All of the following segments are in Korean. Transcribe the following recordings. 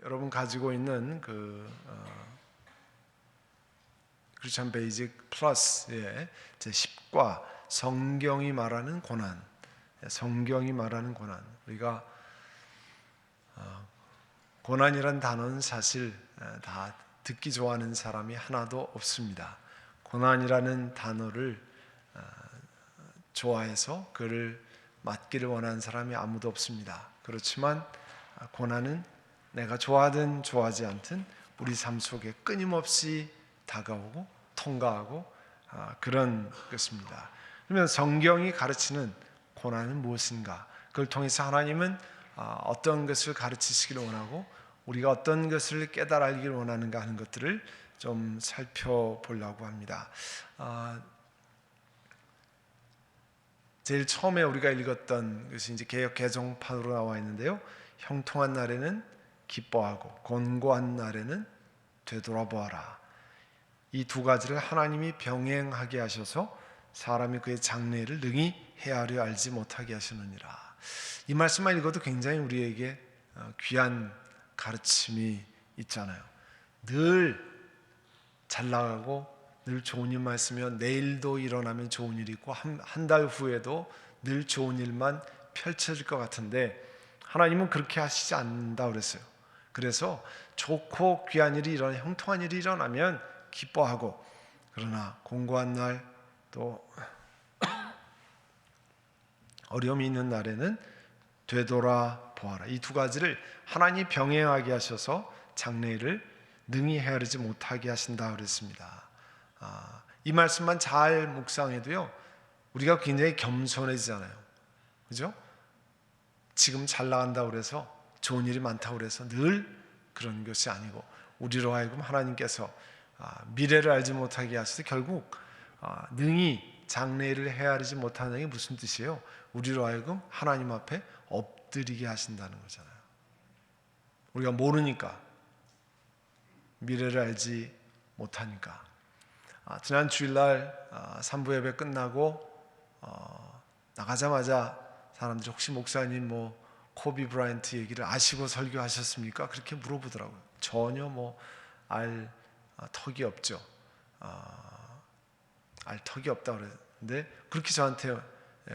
여러분 가지고 있는 크리스천 베이직 플러스의 제 10과 성경이 말하는 고난, 성경이 말하는 고난. 우리가 고난이란 단어는 사실 다 듣기 좋아하는 사람이 하나도 없습니다. 고난이라는 단어를 좋아해서 그를 맡기를 원하는 사람이 아무도 없습니다. 그렇지만 고난은 내가 좋아하든 좋아하지 않든 우리 삶 속에 끊임없이 다가오고 통과하고 그런 것입니다. 그러면 성경이 가르치는 고난은 무엇인가? 그걸 통해서 하나님은 어떤 것을 가르치시기를 원하고 우리가 어떤 것을 깨달아 알기를 원하는가 하는 것들을 좀 살펴보려고 합니다. 제일 처음에 우리가 읽었던 것이 이제 개역 개정판으로 나와 있는데요. 형통한 날에는 기뻐하고 곤고한 날에는 되돌아보아라. 이 두 가지를 하나님이 병행하게 하셔서 사람이 그의 장래를 능히 헤아려 알지 못하게 하시느니라. 이 말씀만 읽어도 굉장히 우리에게 귀한 가르침이 있잖아요. 늘 잘 나가고 늘 좋은 일만 있으면 내일도 일어나면 좋은 일이 있고 한 달 후에도 늘 좋은 일만 펼쳐질 것 같은데 하나님은 그렇게 하시지 않는다 그랬어요. 그래서 좋고 귀한 일이 일어나 형통한 일이 일어나면 기뻐하고 그러나 공고한 날 또 어려움이 있는 날에는 되돌아보아라. 이 두 가지를 하나님이 병행하게 하셔서 장래를 능히 헤아리지 못하게 하신다 그랬습니다. 이 말씀만 잘 묵상해도요 우리가 굉장히 겸손해지잖아요. 그죠? 지금 잘 나간다고 그래서 좋은 일이 많다고 그래서 늘 그런 것이 아니고 우리로 하여금 하나님께서 미래를 알지 못하게 하셔서 결국 능히 장래를 헤아리지 못하는 게 무슨 뜻이에요? 우리로 하여금 하나님 앞에 엎드리게 하신다는 거잖아요. 우리가 모르니까 미래를 알지 못하니까. 지난 주일날 3부 예배 끝나고 나가자마자 사람들이 혹시 목사님 코비 브라이언트 얘기를 아시고 설교하셨습니까? 그렇게 물어보더라고요. 전혀 알 턱이 없죠. 알 턱이 없다고 그랬는데 그렇게 저한테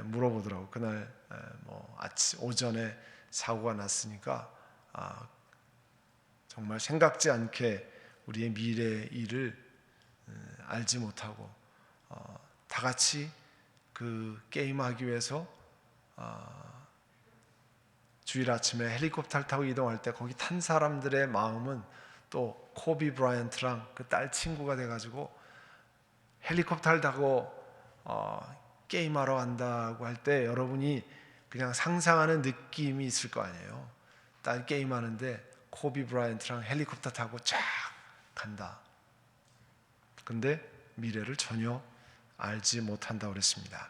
물어보더라고요. 그날 아침 오전에 사고가 났으니까 정말 생각지 않게 우리의 미래의 일을 알지 못하고 다 같이 그 게임하기 위해서 주일 아침에 헬리콥터를 타고 이동할 때 거기 탄 사람들의 마음은 또 코비 브라이언트랑 그 딸 친구가 돼가지고 헬리콥터를 타고 게임하러 간다고 할 때 여러분이 그냥 상상하는 느낌이 있을 거 아니에요. 딸 게임하는데 코비 브라이언트랑 헬리콥터 타고 쫙 간다. 근데 미래를 전혀 알지 못한다고 그랬습니다.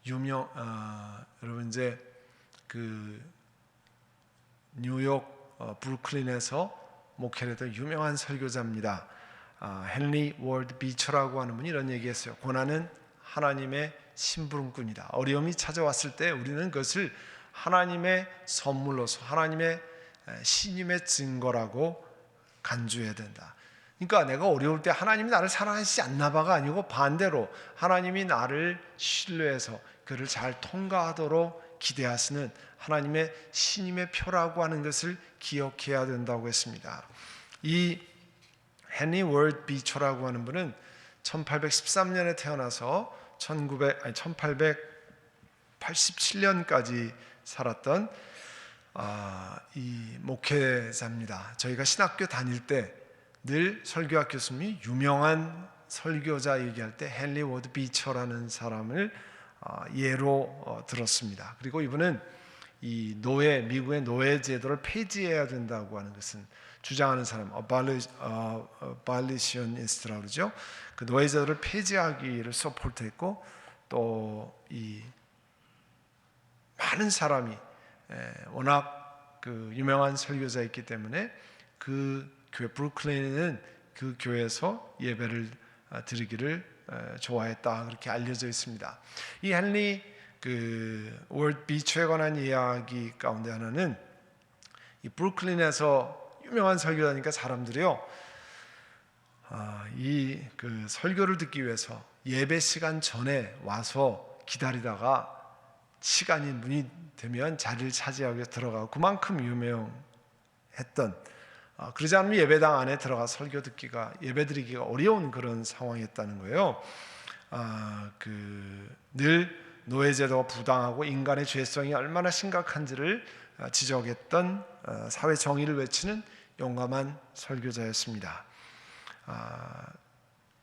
여러분 이제 그 뉴욕 브루클린에서 목회를 했던 유명한 설교자입니다. 헨리 월드 비처라고 하는 분이 이런 얘기했어요. 고난은 하나님의 심부름꾼이다. 어려움이 찾아왔을 때 우리는 그것을 하나님의 선물로서 하나님의 신임의 증거라고 간주해야 된다. 그러니까 내가 어려울 때 하나님이 나를 사랑하시지 않나 봐가 아니고 반대로 하나님이 나를 신뢰해서 그를 잘 통과하도록 기대하시는 하나님의 신임의 표라고 하는 것을 기억해야 된다고 했습니다. 이 헨리 월드 비처라고 하는 분은 1813년에 태어나서 1887년까지 살았던 이 목회자입니다. 저희가 신학교 다닐 때 늘 설교학 교수님이 유명한 설교자 얘기할 때 헨리 워드 비처라는 사람을 예로 들었습니다. 그리고 이분은 이 미국의 노예 제도를 폐지해야 된다고 하는 것은 주장하는 사람, abolitionist라고 그러죠. 그 노예 제도를 폐지하기를 서포트했고 또 이 많은 사람이 워낙 그 유명한 설교자였기 때문에 그 교회 브루클린에는 그 교회에서 예배를 드리기를 좋아했다 그렇게 알려져 있습니다. 이 헨리 그 월드 비처에 관한 이야기 가운데 하나는 이 브루클린에서 유명한 설교자니까 사람들이요, 이 그 설교를 듣기 위해서 예배 시간 전에 와서 기다리다가 시간이 문이 되면 자리를 차지하고 들어가고 그만큼 유명했던, 그러지 않으면 예배당 안에 들어가 설교 듣기가, 예배 드리기가 어려운 그런 상황이었다는 거예요. 늘 노예제도가 부당하고 인간의 죄성이 얼마나 심각한지를 지적했던 사회 정의를 외치는 용감한 설교자였습니다.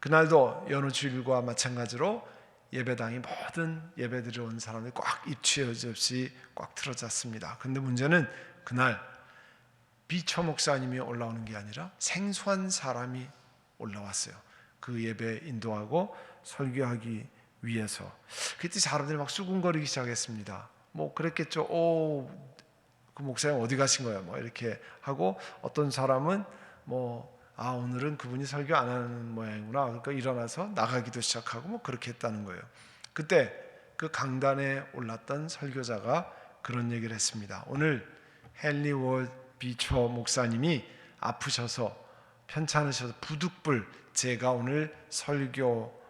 그날도 여느 주일과 마찬가지로 예배당이 모든 예배드리러 온 사람들이 꽉 입추여지 없이 꽉 틀어졌습니다. 그런데 문제는 그날 비처 목사님이 올라오는 게 아니라 생소한 사람이 올라왔어요. 그 예배 인도하고 설교하기 위해서. 그때 사람들이 막 수군거리기 시작했습니다. 뭐 그랬겠죠. 그 목사님 어디 가신 거야? 뭐 이렇게 하고, 어떤 사람은 오늘은 그분이 설교 안 하는 모양이구나. 그러니까 일어나서 나가기도 시작하고 뭐 그렇게 했다는 거예요. 그때 그 강단에 올랐던 설교자가 그런 얘기를 했습니다. 오늘 헨리 월드 비처 목사님이 아프셔서 편찮으셔서 부득불 제가 오늘 설교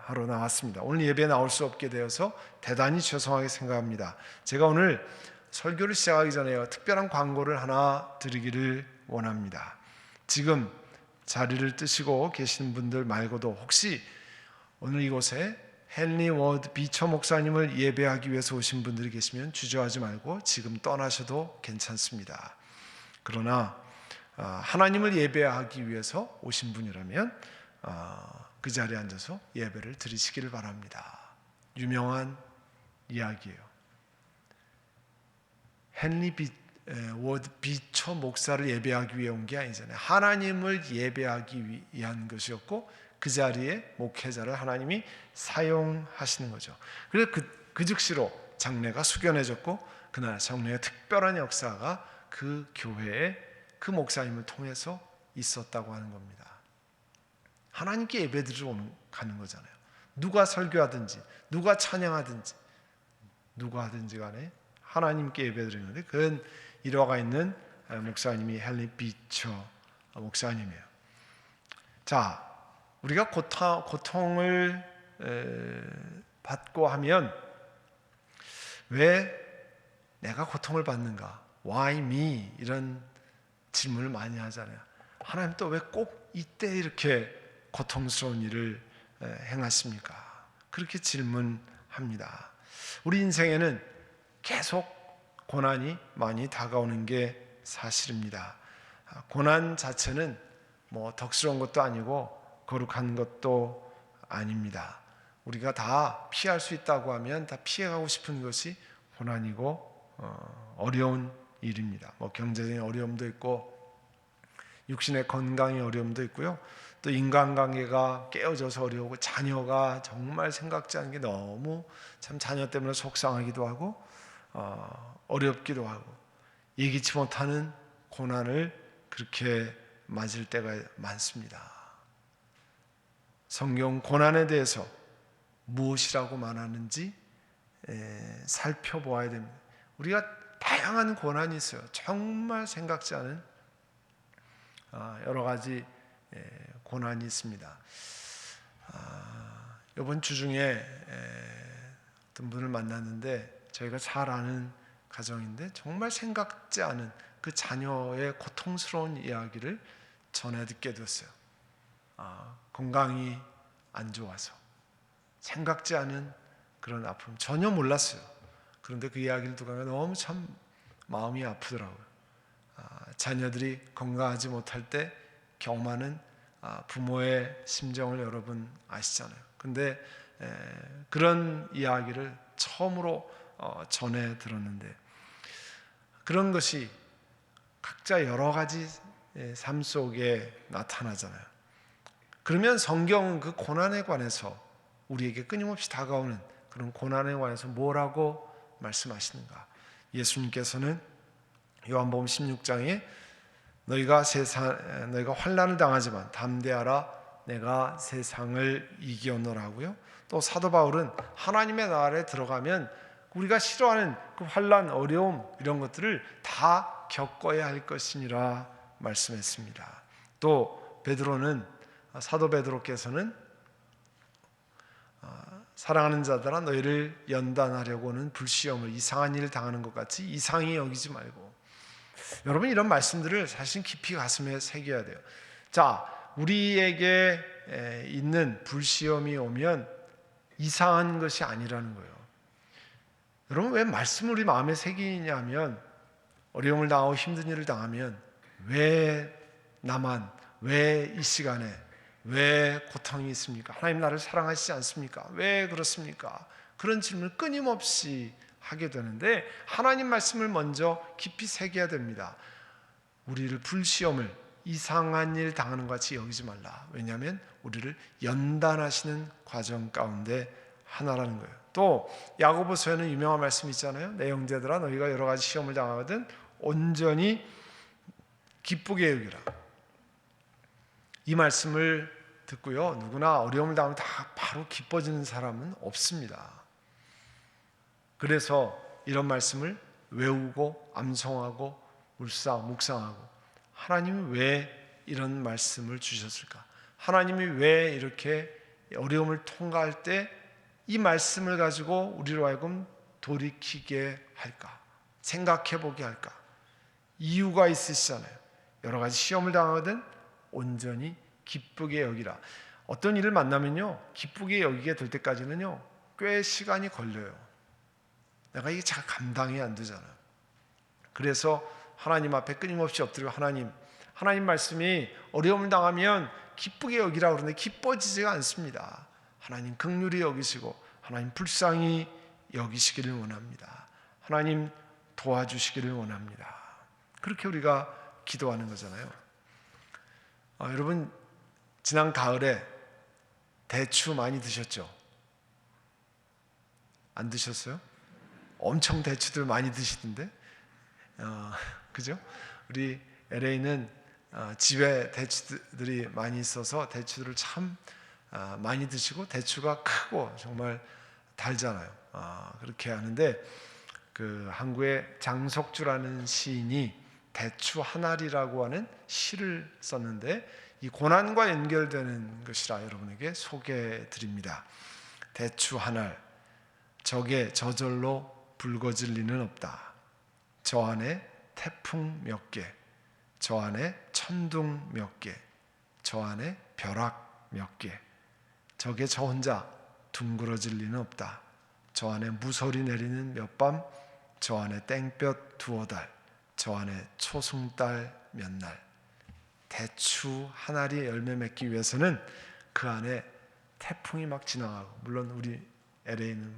하러 나왔습니다. 오늘 예배에 나올 수 없게 되어서 대단히 죄송하게 생각합니다. 제가 오늘 설교를 시작하기 전에 특별한 광고를 하나 드리기를 원합니다. 지금 자리를 뜨시고 계신 분들 말고도 혹시 오늘 이곳에 헨리 워드 비처 목사님을 예배하기 위해서 오신 분들이 계시면 주저하지 말고 지금 떠나셔도 괜찮습니다. 그러나 하나님을 예배하기 위해서 오신 분이라면 그 자리에 앉아서 예배를 드리시기를 바랍니다. 유명한 이야기예요. 헨리 워드 비처 목사를 예배하기 위해 온 게 아니잖아요. 하나님을 예배하기 위한 것이었고 그 자리에 목회자를 하나님이 사용하시는 거죠. 그래서 그 즉시로 장례가 숙연해졌고 그날 장례의 특별한 역사가 그 교회에 그 목사님을 통해서 있었다고 하는 겁니다. 하나님께 예배드리러 가는 거잖아요. 누가 설교하든지 누가 찬양하든지 누가 하든지 간에 하나님께 예배드리는데 그건 일화가 있는 목사님이 헨리 비처 목사님이에요. 자, 우리가 고통을 받고 하면 왜 내가 고통을 받는가? Why me? 이런 질문을 많이 하잖아요. 하나님 또 왜 꼭 이때 이렇게 고통스러운 일을 행하십니까? 그렇게 질문합니다. 우리 인생에는 계속 고난이 많이 다가오는 게 사실입니다. 고난 자체는 뭐 덕스러운 것도 아니고 거룩한 것도 아닙니다. 우리가 다 피할 수 있다고 하면 다 피해가고 싶은 것이 고난이고 어려운 일입니다. 뭐 경제적인 어려움도 있고 육신의 건강의 어려움도 있고요. 또 인간관계가 깨어져서 어려우고 자녀가 정말 생각지 않은 게 너무 참 자녀 때문에 속상하기도 하고 어렵기도 하고 예기치 못하는 고난을 그렇게 맞을 때가 많습니다. 성경 고난에 대해서 무엇이라고 말하는지 살펴보아야 됩니다. 우리가 다양한 고난이 있어요. 정말 생각지 않은 여러 가지 고난이 있습니다. 이번 주 중에 어떤 분을 만났는데 저희가 잘 아는 가정인데 정말 생각지 않은 그 자녀의 고통스러운 이야기를 전해 듣게 됐어요. 건강이 안 좋아서 생각지 않은 그런 아픔 전혀 몰랐어요. 그런데 그 이야기를 듣고 너무 참 마음이 아프더라고요. 자녀들이 건강하지 못할 때 경험하는 부모의 심정을 여러분 아시잖아요. 근데 그런 이야기를 처음으로 전해 들었는데 그런 것이 각자 여러 가지 삶 속에 나타나잖아요. 그러면 성경은 그 고난에 관해서 우리에게 끊임없이 다가오는 그런 고난에 관해서 뭐라고 말씀하시는가? 예수님께서는 요한복음 16장에 너희가 환난을 당하지만 담대하라 내가 세상을 이겨노라고요. 또 사도 바울은 하나님의 나라에 들어가면 우리가 싫어하는 그 환난, 어려움 이런 것들을 다 겪어야 할 것이니라 말씀했습니다. 또 베드로는 사도 베드로께서는 사랑하는 자들아 너희를 연단하려고는 불시험을 이상한 일을 당하는 것 같이 이상히 여기지 말고. 여러분 이런 말씀들을 사실 깊이 가슴에 새겨야 돼요. 자, 우리에게 있는 불시험이 오면 이상한 것이 아니라는 거예요. 여러분 왜 말씀을 우리 마음에 새기냐면 어려움을 당하고 힘든 일을 당하면 왜 나만, 왜 이 시간에, 왜 고통이 있습니까? 하나님 나를 사랑하시지 않습니까? 왜 그렇습니까? 그런 질문을 끊임없이 하게 되는데 하나님 말씀을 먼저 깊이 새겨야 됩니다. 우리를 불시험을 이상한 일 당하는 것 같이 여기지 말라. 왜냐하면 우리를 연단하시는 과정 가운데 하나라는 거예요. 또 야고보서에는 유명한 말씀이 있잖아요. 내 형제들아 너희가 여러 가지 시험을 당하거든 온전히 기쁘게 여기라. 이 말씀을 듣고요, 누구나 어려움을 당하면 다 바로 기뻐지는 사람은 없습니다. 그래서 이런 말씀을 외우고 암송하고 묵상하고 하나님이 왜 이런 말씀을 주셨을까? 하나님이 왜 이렇게 어려움을 통과할 때 이 말씀을 가지고 우리로 하여금 돌이키게 할까? 생각해 보게 할까? 이유가 있으시잖아요. 여러 가지 시험을 당하거든 온전히 기쁘게 여기라. 어떤 일을 만나면요, 기쁘게 여기게 될 때까지는요 꽤 시간이 걸려요. 내가 이게 잘 감당이 안 되잖아요. 그래서 하나님 앞에 끊임없이 엎드리고 하나님 말씀이 어려움을 당하면 기쁘게 여기라 그러는데 기뻐지지가 않습니다. 하나님 긍휼히 여기시고 하나님 불쌍히 여기시기를 원합니다. 하나님 도와주시기를 원합니다. 그렇게 우리가 기도하는 거잖아요. 여러분 지난 가을에 대추 많이 드셨죠? 안 드셨어요? 엄청 대추들 많이 드시던데, 그죠? 우리 LA는 집에 대추들이 많이 있어서 대추들을 참 많이 드시고 대추가 크고 정말 달잖아요. 그렇게 하는데 그 한국의 장석주라는 시인이 대추 한 알이라고 하는 시를 썼는데 이 고난과 연결되는 것이라 여러분에게 소개해 드립니다. 대추 한 알, 적에 저절로 붉어질 리는 없다. 저 안에 태풍 몇 개, 저 안에 천둥 몇 개, 저 안에 벼락 몇 개, 적에 저 혼자 둥그러질 리는 없다. 저 안에 무서리 내리는 몇 밤, 저 안에 땡볕 두어 달, 저 안에 초승달 몇 날. 대추 한 알이 열매 맺기 위해서는 그 안에 태풍이 막 지나가고, 물론 우리 LA는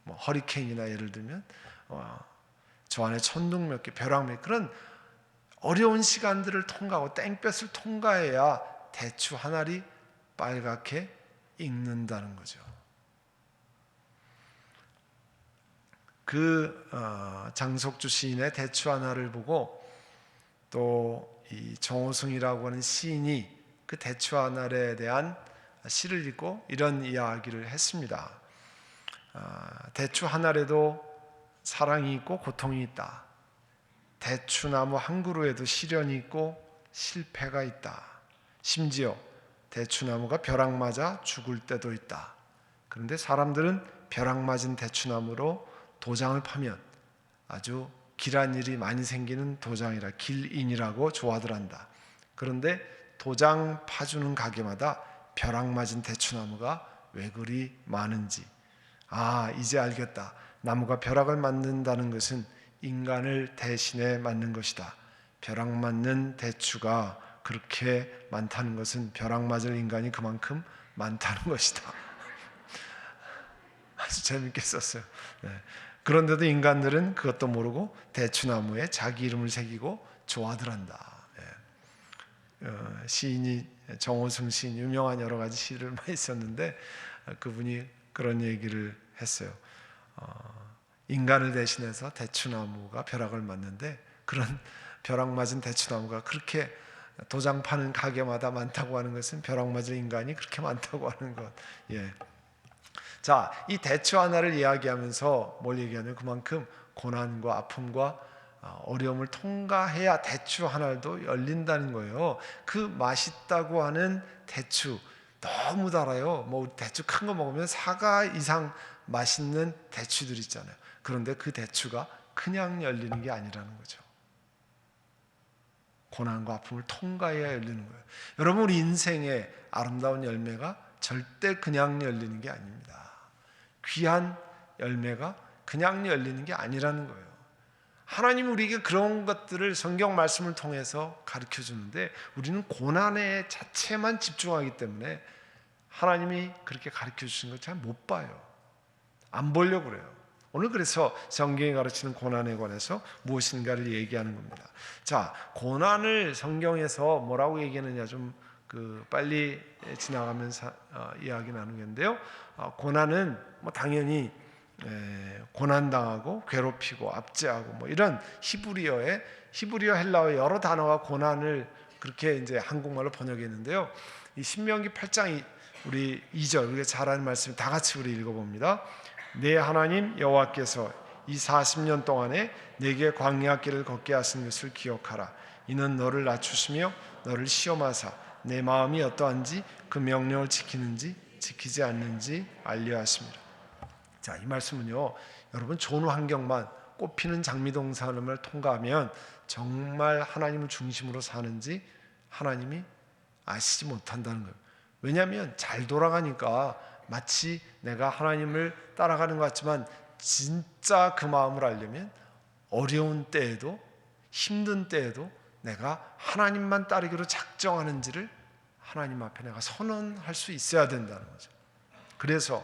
뭐 허리케인이나 예를 들면 저 안에 천둥 몇 개, 벼락 몇 개, 그런 어려운 시간들을 통과하고 땡볕을 통과해야 대추 한 알이 빨갛게 익는다는 거죠. 그 장석주 시인의 대추 하나를 보고 또 이 정호승이라고 하는 시인이 그 대추 하나에 대한 시를 읽고 이런 이야기를 했습니다. 대추 한 알에도 사랑이 있고 고통이 있다. 대추나무 한 그루에도 시련이 있고 실패가 있다. 심지어 대추나무가 벼락 맞아 죽을 때도 있다. 그런데 사람들은 벼락 맞은 대추나무로 도장을 파면 아주 길한 일이 많이 생기는 도장이라 길인이라고 좋아들 한다. 그런데 도장 파주는 가게마다 벼락 맞은 대추나무가 왜 그리 많은지, 이제 알겠다. 나무가 벼락을 맞는다는 것은 인간을 대신해 맞는 것이다. 벼락 맞는 대추가 그렇게 많다는 것은 벼락 맞을 인간이 그만큼 많다는 것이다. 아주 재밌게 썼어요. 네. 그런데도 인간들은 그것도 모르고 대추나무에 자기 이름을 새기고 좋아들 한다. 시인이 정호승 시인, 유명한 여러 가지 시를 많이 썼는데 그분이 그런 얘기를 했어요. 인간을 대신해서 대추나무가 벼락을 맞는데 그런 벼락 맞은 대추나무가 그렇게 도장 파는 가게마다 많다고 하는 것은 벼락 맞을 인간이 그렇게 많다고 하는 것. 예. 자, 이 대추 하나를 이야기하면서 뭘 얘기하냐면 그만큼 고난과 아픔과 어려움을 통과해야 대추 하나도 열린다는 거예요. 그 맛있다고 하는 대추 너무 달아요. 뭐 대추 큰 거 먹으면 사과 이상 맛있는 대추들 있잖아요. 그런데 그 대추가 그냥 열리는 게 아니라는 거죠. 고난과 아픔을 통과해야 열리는 거예요. 여러분, 우리 인생의 아름다운 열매가 절대 그냥 열리는 게 아닙니다. 귀한 열매가 그냥 열리는 게 아니라는 거예요. 하나님 우리에게 그런 것들을 성경 말씀을 통해서 가르쳐 주는데 우리는 고난의 자체만 집중하기 때문에 하나님이 그렇게 가르쳐 주신 걸 잘 못 봐요. 안 보려고 그래요. 오늘 그래서 성경이 가르치는 고난에 관해서 무엇인가를 얘기하는 겁니다. 자, 고난을 성경에서 뭐라고 얘기하느냐 좀 빨리 지나가면서 이야기 나누겠는데요. 고난은 뭐 당연히 고난당하고 괴롭히고 압제하고 뭐 이런 히브리어 헬라어 여러 단어가 고난을 그렇게 이제 한국말로 번역했는데요. 이 신명기 8장 우리 2절 우리가 잘 아는 말씀 다 같이 우리 읽어봅니다. 내 하나님 여호와께서 이 40년 동안에 내게 광야 길을 걷게 하신 것을 기억하라. 이는 너를 낮추시며 너를 시험하사 내 마음이 어떠한지 그 명령을 지키는지 지키지 않는지 알려 하심이라. 자, 이 말씀은요, 여러분 좋은 환경만 꽃피는 장미동산을 통과하면 정말 하나님을 중심으로 사는지 하나님이 아시지 못한다는 거예요. 왜냐하면 잘 돌아가니까 마치 내가 하나님을 따라가는 것 같지만 진짜 그 마음을 알려면 어려운 때에도 힘든 때에도 내가 하나님만 따르기로 작정하는지를 하나님 앞에 내가 선언할 수 있어야 된다는 거죠. 그래서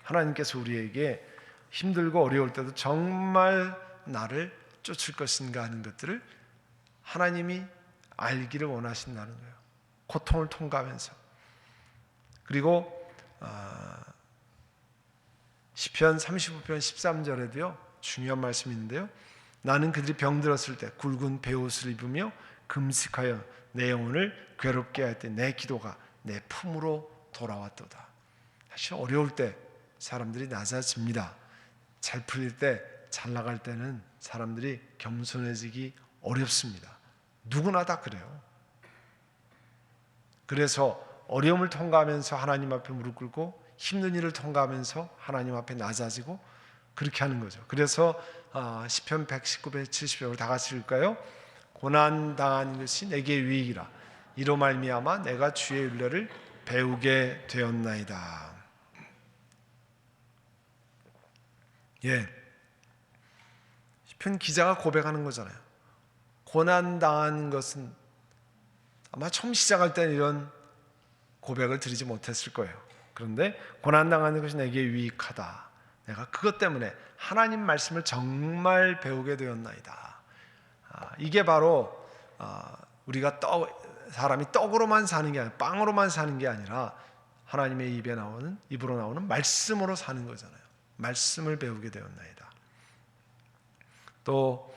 하나님께서 우리에게 힘들고 어려울 때도 정말 나를 쫓을 것인가 하는 것들을 하나님이 알기를 원하신다는 거예요. 고통을 통과하면서. 그리고 시편 35편 13절에도요 중요한 말씀이 있는데요. 나는 그들이 병들었을 때 굵은 베옷을 입으며 금식하여 내 영혼을 괴롭게 할 때 내 기도가 내 품으로 돌아왔도다. 사실 어려울 때 사람들이 낮아집니다. 잘 풀릴 때, 잘 나갈 때는 사람들이 겸손해지기 어렵습니다. 누구나 다 그래요. 그래서 어려움을 통과하면서 하나님 앞에 무릎 꿇고 힘든 일을 통과하면서 하나님 앞에 낮아지고 그렇게 하는 거죠. 그래서 시편 119편 70절 다 같이 읽을까요? 고난당한 것이 내게 유익이라 이로 말미암아 내가 주의 윤례를 배우게 되었나이다. 예, 시편 기자가 고백하는 거잖아요. 고난당한 것은 아마 처음 시작할 때는 이런 고백을 드리지 못했을 거예요. 그런데 고난당하는 것이 내게 유익하다. 내가 그것 때문에 하나님 말씀을 정말 배우게 되었나이다. 이게 바로 우리가 사람이 떡으로만 사는 게 아니라 빵으로만 사는 게 아니라 하나님의 입으로 나오는 말씀으로 사는 거잖아요. 말씀을 배우게 되었나이다. 또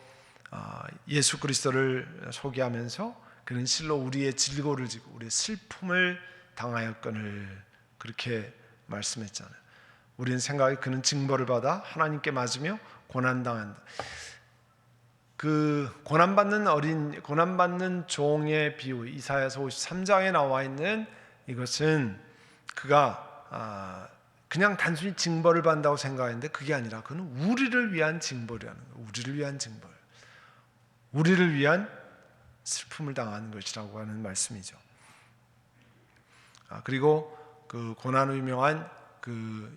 예수 그리스도를 소개하면서 그는 실로 우리의 질고를 지고 우리의 슬픔을 당하였거늘 그렇게 말씀했잖아요. 우리는 생각에 그는 징벌을 받아 하나님께 맞으며 고난당한다. 그 고난받는 종의 비유 이사야서 53장에 나와 있는 이것은 그가 그냥 단순히 징벌을 받는다고 생각했는데 그게 아니라 그는 우리를 위한 징벌이라는 거예요. 우리를 위한 징벌, 우리를 위한 슬픔을 당하는 것이라고 하는 말씀이죠. 그리고 그 고난으로 유명한 그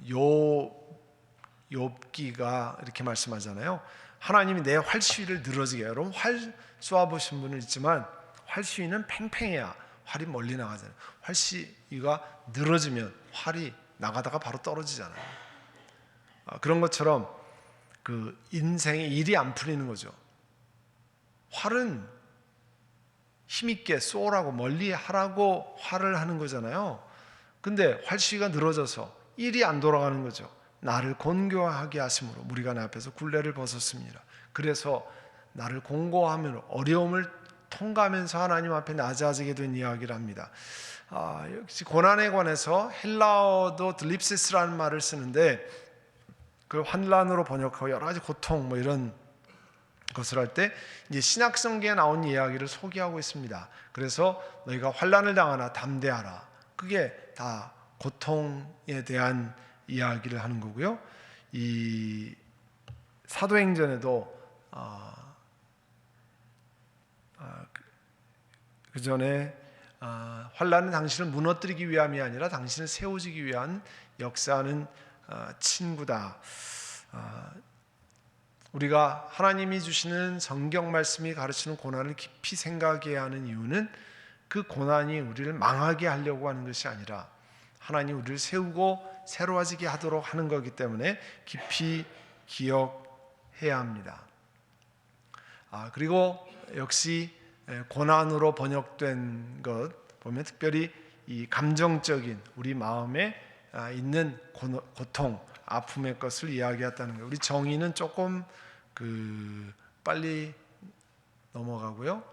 욥기가 이렇게 말씀하잖아요. 하나님이 내 활시위를 늘어지게 해요. 여러분 활 쏘아보신 분은 있지만 활시위는 팽팽해야 활이 멀리 나가잖아요. 활시위가 늘어지면 활이 나가다가 바로 떨어지잖아요. 그런 것처럼 그 인생에 일이 안 풀리는 거죠. 활은 힘있게 쏘라고 멀리 하라고 활을 하는 거잖아요. 근데 활시위가 늘어져서 일이 안 돌아가는 거죠. 나를 곤고하게 하심으로 무리가 내 앞에서 굴레를 벗었습니다. 그래서 나를 공고함으로 어려움을 통과하면서 하나님 앞에 낮아지게 된 이야기를 합니다. 역시 고난에 관해서 헬라어도 들립시스라는 말을 쓰는데 그 환난으로 번역하고 여러 가지 고통 뭐 이런 것을 할 때 이제 신약 성경에 나온 이야기를 소개하고 있습니다. 그래서 너희가 환난을 당하나 담대하라. 그게 다 고통에 대한 이야기를 하는 거고요. 이 사도행전에도 그 전에 환난은 당신을 무너뜨리기 위함이 아니라 당신을 세워주기 위한 역사하는 친구다. 우리가 하나님이 주시는 성경 말씀이 가르치는 고난을 깊이 생각해야 하는 이유는 그 고난이 우리를 망하게 하려고 하는 것이 아니라 하나님 우리를 세우고 새로워지게 하도록 하는 거기 때문에 깊이 기억해야 합니다. 그리고 역시 고난으로 번역된 것 보면 특별히 이 감정적인 우리 마음에 있는 고통, 아픔의 것을 이야기했다는 거예요. 우리 정의는 조금 빨리 넘어가고요.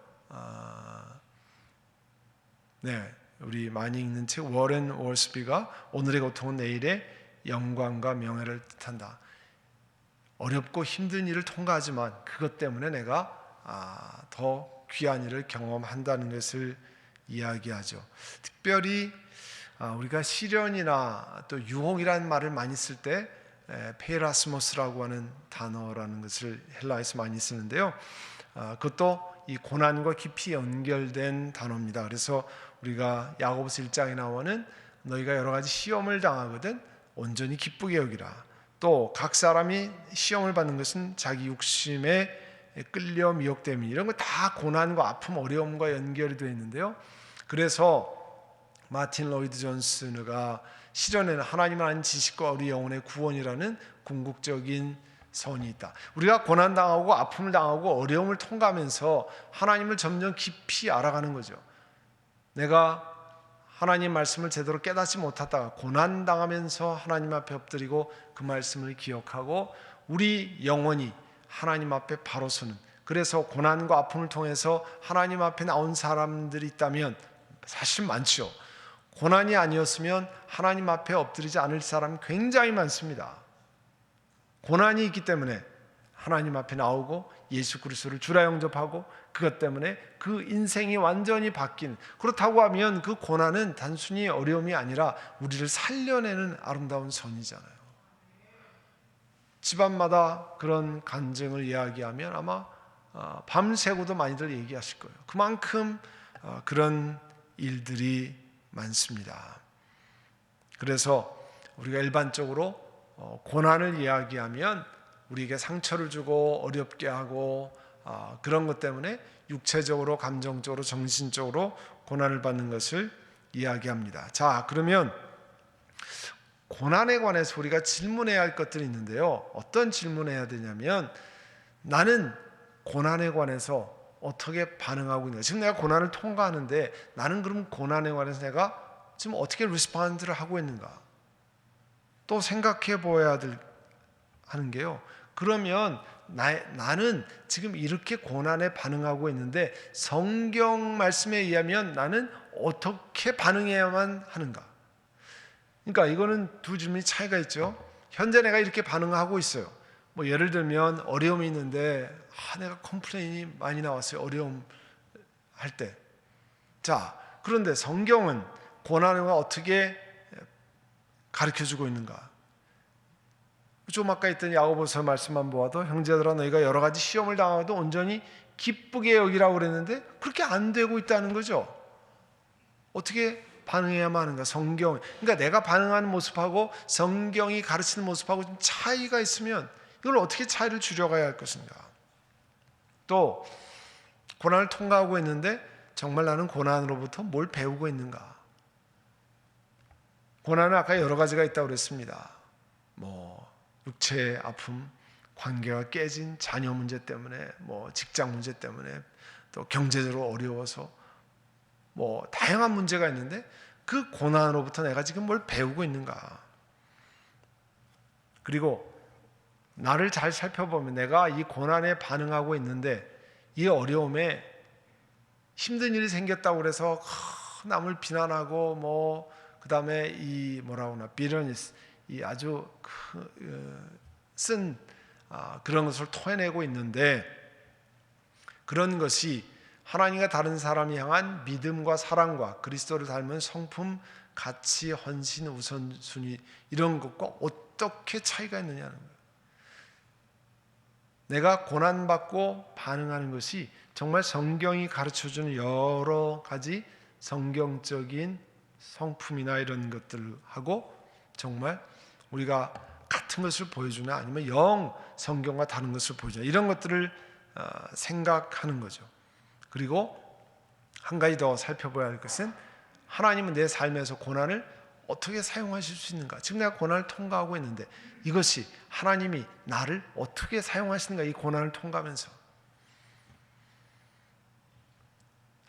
우리 많이 읽는 책 워렌 월스비가 오늘의 고통은 내일의 영광과 명예를 뜻한다. 어렵고 힘든 일을 통과하지만 그것 때문에 내가 더 귀한 일을 경험한다는 것을 이야기하죠. 특별히 우리가 시련이나 또 유혹이라는 말을 많이 쓸 때 페라스모스라고 하는 단어라는 것을 헬라에서 많이 쓰는데요. 그것도 이 고난과 깊이 연결된 단어입니다. 그래서 우리가 야고보서 1장에 나오는 너희가 여러 가지 시험을 당하거든 온전히 기쁘게 여기라. 또 각 사람이 시험을 받는 것은 자기 욕심에 끌려 미혹됨이 이런 거 다 고난과 아픔, 어려움과 연결이 되어 있는데요. 그래서 마틴 로이드 존스가 시련에는 하나님을 아는 지식과 우리 영혼의 구원이라는 궁극적인 선이 있다. 우리가 고난당하고 아픔을 당하고 어려움을 통과하면서 하나님을 점점 깊이 알아가는 거죠. 내가 하나님 말씀을 제대로 깨닫지 못하다가 고난당하면서 하나님 앞에 엎드리고 그 말씀을 기억하고 우리 영혼이 하나님 앞에 바로 서는, 그래서 고난과 아픔을 통해서 하나님 앞에 나온 사람들이 있다면 사실 많죠. 고난이 아니었으면 하나님 앞에 엎드리지 않을 사람이 굉장히 많습니다. 고난이 있기 때문에 하나님 앞에 나오고 예수 그리스도를 주라 영접하고 그것 때문에 그 인생이 완전히 바뀐, 그렇다고 하면 그 고난은 단순히 어려움이 아니라 우리를 살려내는 아름다운 선이잖아요. 집안마다 그런 간증을 이야기하면 아마 밤새고도 많이들 얘기하실 거예요. 그만큼 그런 일들이 많습니다. 그래서 우리가 일반적으로 고난을 이야기하면 우리에게 상처를 주고 어렵게 하고 그런 것 때문에 육체적으로, 감정적으로, 정신적으로 고난을 받는 것을 이야기합니다. 자, 그러면 고난에 관해서 우리가 질문해야 할 것들이 있는데요. 어떤 질문해야 되냐면 나는 고난에 관해서 어떻게 반응하고 있는가. 지금 내가 고난을 통과하는데 나는 그럼 고난에 관해서 내가 지금 어떻게 리스폰드를 하고 있는가. 또 생각해 보아야 하는 게요. 그러면 나는 지금 이렇게 고난에 반응하고 있는데 성경 말씀에 의하면 나는 어떻게 반응해야만 하는가. 그러니까 이거는 두 질문이 차이가 있죠. 현재 내가 이렇게 반응하고 있어요. 뭐 예를 들면 어려움이 있는데 내가 컴플레인이 많이 나왔어요. 어려움 할 때. 자, 그런데 성경은 고난을 어떻게 가르쳐주고 있는가? 좀 아까 했던 야고보서 말씀만 보아도 형제들아 너희가 여러 가지 시험을 당하도 온전히 기쁘게 여기라고 그랬는데 그렇게 안 되고 있다는 거죠. 어떻게 반응해야만 하는가? 성경, 그러니까 내가 반응하는 모습하고 성경이 가르치는 모습하고 좀 차이가 있으면 이걸 어떻게 차이를 줄여가야 할 것인가? 또 고난을 통과하고 있는데 정말 나는 고난으로부터 뭘 배우고 있는가? 고난은 아까 여러 가지가 있다고 그랬습니다. 뭐 육체의 아픔, 관계가 깨진 자녀 문제 때문에, 뭐 직장 문제 때문에, 또 경제적으로 어려워서 뭐 다양한 문제가 있는데 그 고난으로부터 내가 지금 뭘 배우고 있는가? 그리고 나를 잘 살펴보면 내가 이 고난에 반응하고 있는데 이 어려움에 힘든 일이 생겼다고 그래서 남을 비난하고 뭐 그다음에 이 뭐라고 하나 비러니스, 이 아주 쓴 그런 것을 토해내고 있는데, 그런 것이 하나님과 다른 사람을 향한 믿음과 사랑과 그리스도를 닮은 성품, 가치, 헌신, 우선순위, 이런 것과 어떻게 차이가 있느냐는 거예요. 내가 고난받고 반응하는 것이 정말 성경이 가르쳐주는 여러 가지 성경적인 성품이나 이런 것들하고 정말 우리가 같은 것을 보여주나, 아니면 영 성경과 다른 것을 보여주나, 이런 것들을 생각하는 거죠. 그리고 한 가지 더 살펴봐야 할 것은, 하나님은 내 삶에서 고난을 어떻게 사용하실 수 있는가. 지금 내가 고난을 통과하고 있는데 이것이 하나님이 나를 어떻게 사용하시는가, 이 고난을 통과하면서.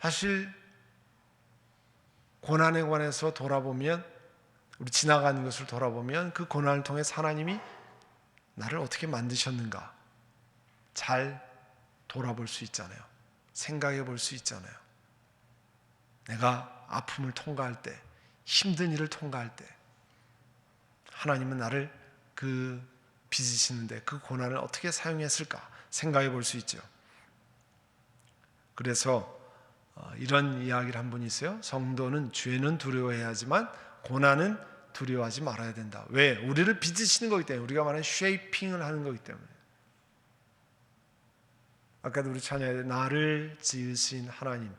사실 고난에 관해서 돌아보면, 우리 지나가는 것을 돌아보면 그 고난을 통해 하나님이 나를 어떻게 만드셨는가 잘 돌아볼 수 있잖아요. 생각해 볼 수 있잖아요. 내가 아픔을 통과할 때, 힘든 일을 통과할 때 하나님은 나를 그 빚으시는데 그 고난을 어떻게 사용했을까 생각해 볼 수 있죠. 그래서 이런 이야기를 한 분이 있어요. 성도는 죄는 두려워해야 하지만 고난은 두려워하지 말아야 된다. 왜? 우리를 빚으시는 거기 때문에, 우리가 말하는 쉐이핑을 하는 거기 때문에. 아까도 우리 찬양에 나를 지으신 하나님,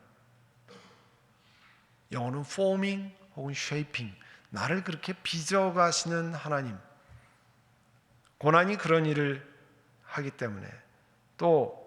영어는 forming 혹은 shaping, 나를 그렇게 빚어가시는 하나님, 고난이 그런 일을 하기 때문에. 또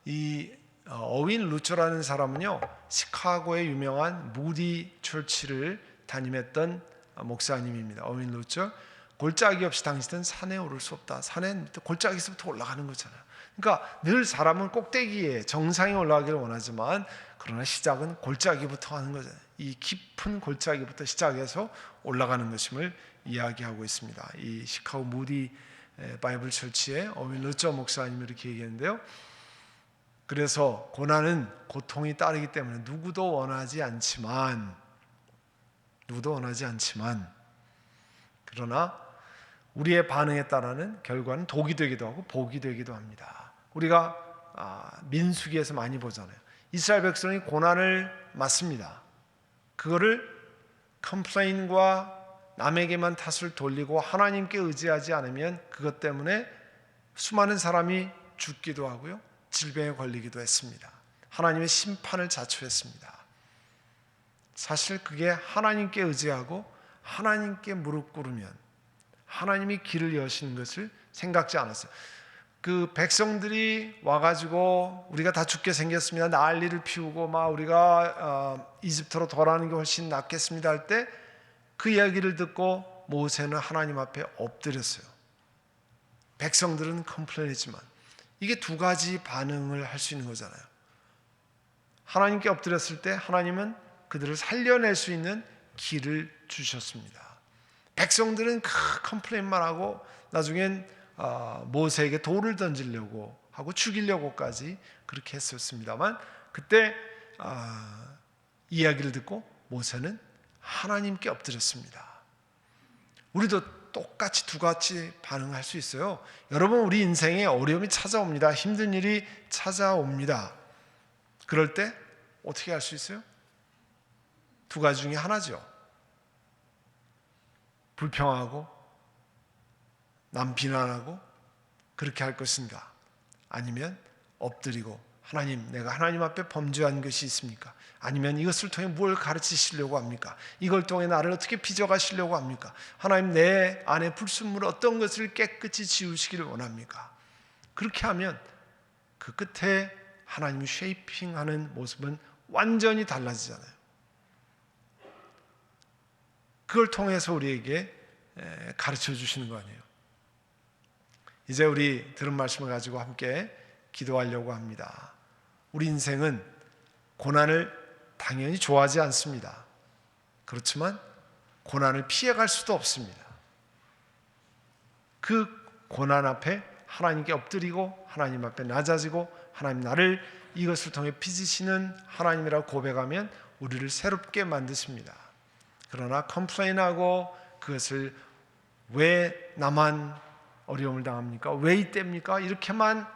이 어윈 루처라는 사람은요, 시카고의 유명한 무디 철치를 담임했던 목사님입니다. 어윈 루처. 골짜기 없이 당신은 산에 오를 수 없다. 산에 골짜기에서부터 올라가는 거잖아요. 그러니까 늘 사람은 꼭대기에 정상에 올라가기를 원하지만, 그러나 시작은 골짜기부터 하는 거잖아요. 이 깊은 골짜기부터 시작해서 올라가는 것임을 이야기하고 있습니다. 이 시카고 무디 바이블 철치의 어윈 루처 목사님이 이렇게 얘기했는데요. 그래서 고난은 고통이 따르기 때문에 누구도 원하지 않지만, 그러나 우리의 반응에 따라는 결과는 독이 되기도 하고 복이 되기도 합니다. 우리가 민수기에서 많이 보잖아요. 이스라엘 백성이 고난을 맞습니다. 그거를 컴플레인과 남에게만 탓을 돌리고 하나님께 의지하지 않으면 그것 때문에 수많은 사람이 죽기도 하고요, 질병에 걸리기도 했습니다. 하나님의 심판을 자초했습니다. 사실 그게 하나님께 의지하고 하나님께 무릎 꿇으면 하나님이 길을 여시는 것을 생각지 않았어요. 그 백성들이 와가지고 우리가 다 죽게 생겼습니다, 난리를 피우고 막 우리가 이집트로 돌아가는 게 훨씬 낫겠습니다 할 때, 그 이야기를 듣고 모세는 하나님 앞에 엎드렸어요. 백성들은 컴플레인했지만 이게 두 가지 반응을 할 수 있는 거잖아요. 하나님께 엎드렸을 때 하나님은 그들을 살려낼 수 있는 길을 주셨습니다. 백성들은 컴플레인만 하고 나중엔 모세에게 돌을 던지려고 하고 죽이려고까지 그렇게 했었습니다만, 그때 이야기를 듣고 모세는 하나님께 엎드렸습니다. 우리도 똑같이 두 가지 반응할 수 있어요. 여러분, 우리 인생에 어려움이 찾아옵니다. 힘든 일이 찾아옵니다. 그럴 때 어떻게 할 수 있어요? 두 가지 중에 하나죠. 불평하고 남 비난하고 그렇게 할 것인가, 아니면 엎드리고 하나님, 내가 하나님 앞에 범죄한 것이 있습니까? 아니면 이것을 통해 뭘 가르치시려고 합니까? 이걸 통해 나를 어떻게 빚어가시려고 합니까? 하나님, 내 안에 불순물 어떤 것을 깨끗이 지우시기를 원합니까? 그렇게 하면 그 끝에 하나님이 쉐이핑하는 모습은 완전히 달라지잖아요. 그걸 통해서 우리에게 가르쳐 주시는 거 아니에요. 이제 우리 들은 말씀을 가지고 함께 기도하려고 합니다. 우리 인생은 고난을 당연히 좋아하지 않습니다. 그렇지만 고난을 피해갈 수도 없습니다. 그 고난 앞에 하나님께 엎드리고 하나님 앞에 낮아지고 하나님 나를 이것을 통해 빚으시는 하나님이라고 고백하면 우리를 새롭게 만드십니다. 그러나 컴플레인하고 그것을 왜 나만 어려움을 당합니까? 왜 이때입니까? 이렇게만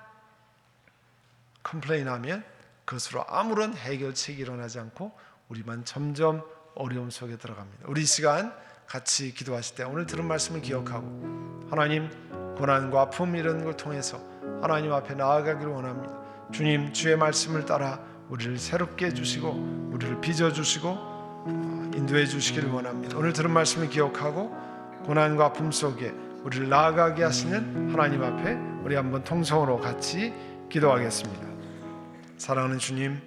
컴플레인하면 그것으로 아무런 해결책이 일어나지 않고 우리만 점점 어려움 속에 들어갑니다. 우리 이 시간 같이 기도하실 때 오늘 들은 말씀을 기억하고 하나님 고난과 아픔 이런 걸 통해서 하나님 앞에 나아가기를 원합니다. 주님 주의 말씀을 따라 우리를 새롭게 해주시고 우리를 빚어주시고 인도해 주시기를 원합니다. 오늘 들은 말씀을 기억하고 고난과 아픔 속에 우리를 나아가게 하시는 하나님 앞에 우리 한번 통성으로 같이 기도하겠습니다. 사랑하는 주님,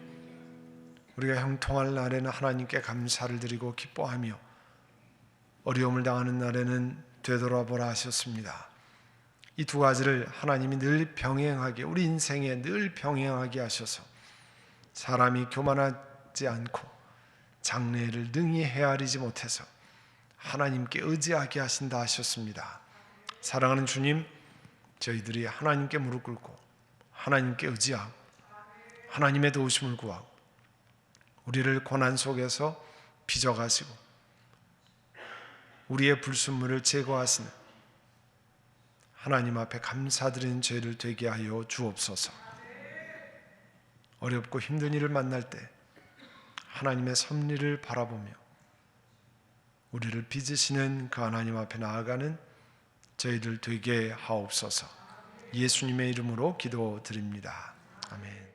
우리가 형통할 날에는 하나님께 감사를 드리고 기뻐하며 어려움을 당하는 날에는 되돌아보라 하셨습니다. 이 두 가지를 하나님이 늘 병행하게, 우리 인생에 늘 병행하게 하셔서 사람이 교만하지 않고 장래를 능히 헤아리지 못해서 하나님께 의지하게 하신다 하셨습니다. 사랑하는 주님, 저희들이 하나님께 무릎 꿇고 하나님께 의지하고 하나님의 도우심을 구하고 우리를 고난 속에서 빚어가시고 우리의 불순물을 제거하시는 하나님 앞에 감사드리는 죄를 되게 하여 주옵소서. 어렵고 힘든 일을 만날 때 하나님의 섭리를 바라보며 우리를 빚으시는 그 하나님 앞에 나아가는 저희들 되게 하옵소서. 예수님의 이름으로 기도드립니다. 아멘.